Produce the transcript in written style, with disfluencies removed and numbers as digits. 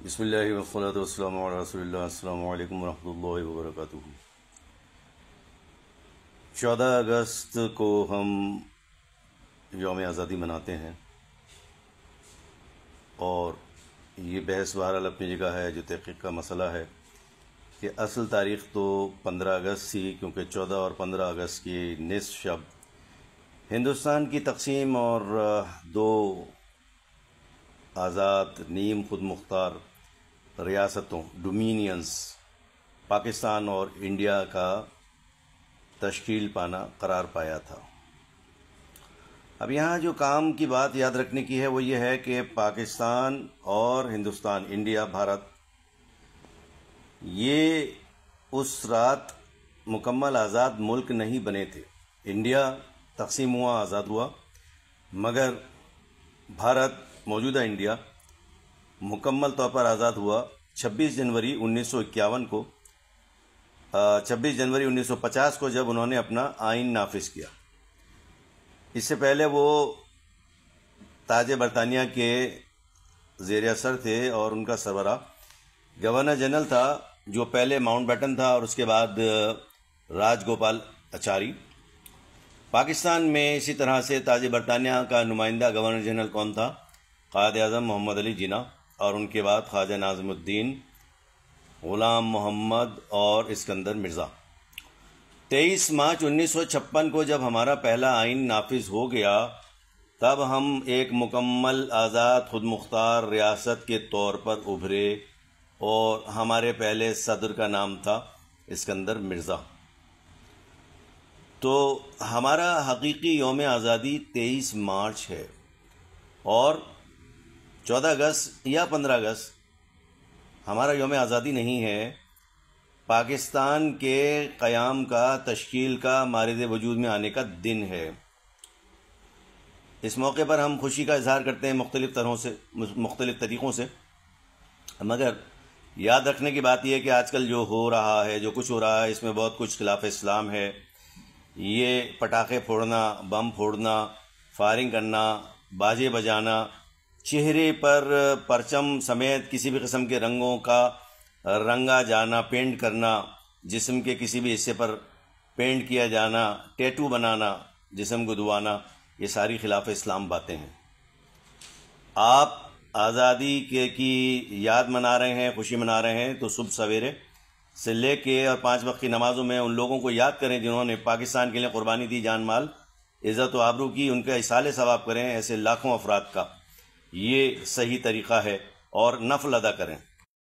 بسم اللہ والصلاة والسلام علی رسول اللہ. السلام علیکم ورحمۃ اللہ وبرکاتہ. 14 اگست کو ہم یوم آزادی مناتے ہیں اور یہ بحث بہرحال اپنی جگہ ہے. جو تحقیق کا مسئلہ ہے کہ اصل تاریخ تو 15 اگست تھی، کیونکہ 14 اور 15 اگست کی نصف شب ہندوستان کی تقسیم اور دو آزاد نیم خود مختار ریاستوں ڈومینینز پاکستان اور انڈیا کا تشکیل پانا قرار پایا تھا. اب یہاں جو کام کی بات یاد رکھنے کی ہے وہ یہ ہے کہ پاکستان اور ہندوستان، انڈیا، بھارت، یہ اس رات مکمل آزاد ملک نہیں بنے تھے. انڈیا تقسیم ہوا، آزاد ہوا، مگر بھارت، موجودہ انڈیا، مکمل طور پر آزاد ہوا 26 جنوری 1951 کو. 26 جنوری 1950 کو جب انہوں نے اپنا آئین نافذ کیا. اس سے پہلے وہ تاج برطانیہ کے زیر اثر تھے اور ان کا سربراہ گورنر جنرل تھا، جو پہلے ماؤنٹ بیٹن تھا اور اس کے بعد راج گوپال اچاری. پاکستان میں اسی طرح سے تاج برطانیہ کا نمائندہ گورنر جنرل کون تھا؟ قائد اعظم محمد علی جناح، اور ان کے بعد خواجہ ناظم الدین، غلام محمد اور اسکندر مرزا. 23 مارچ 1956 کو جب ہمارا پہلا آئین نافذ ہو گیا، تب ہم ایک مکمل آزاد خود مختار ریاست کے طور پر ابھرے اور ہمارے پہلے صدر کا نام تھا اسکندر مرزا. تو ہمارا حقیقی یوم آزادی 23 مارچ ہے اور 14 اگست یا 15 اگست ہمارا یوم آزادی نہیں ہے. پاکستان کے قیام کا، تشکیل کا، مارد وجود میں آنے کا دن ہے. اس موقع پر ہم خوشی کا اظہار کرتے ہیں مختلف طریقوں سے، مگر یاد رکھنے کی بات یہ ہے کہ آج کل جو ہو رہا ہے، جو کچھ ہو رہا ہے، اس میں بہت کچھ خلاف اسلام ہے. یہ پٹاخے پھوڑنا، بم پھوڑنا، فائرنگ کرنا، باجے بجانا، چہرے پر پرچم سمیت کسی بھی قسم کے رنگوں کا رنگا جانا، پینٹ کرنا، جسم کے کسی بھی حصے پر پینٹ کیا جانا، ٹیٹو بنانا، جسم کو دبانا، یہ ساری خلاف اسلام باتیں ہیں. آپ آزادی کی یاد منا رہے ہیں، خوشی منا رہے ہیں، تو صبح سویرے سے لے کے اور 5 وقت کی نمازوں میں ان لوگوں کو یاد کریں جنہوں نے پاکستان کے لیے قربانی دی، جان مال، عزت و آبرو کی. ان کا اصالہ ثواب کریں. ایسے لاکھوں افراد کا یہ صحیح طریقہ ہے، اور نفل ادا کریں.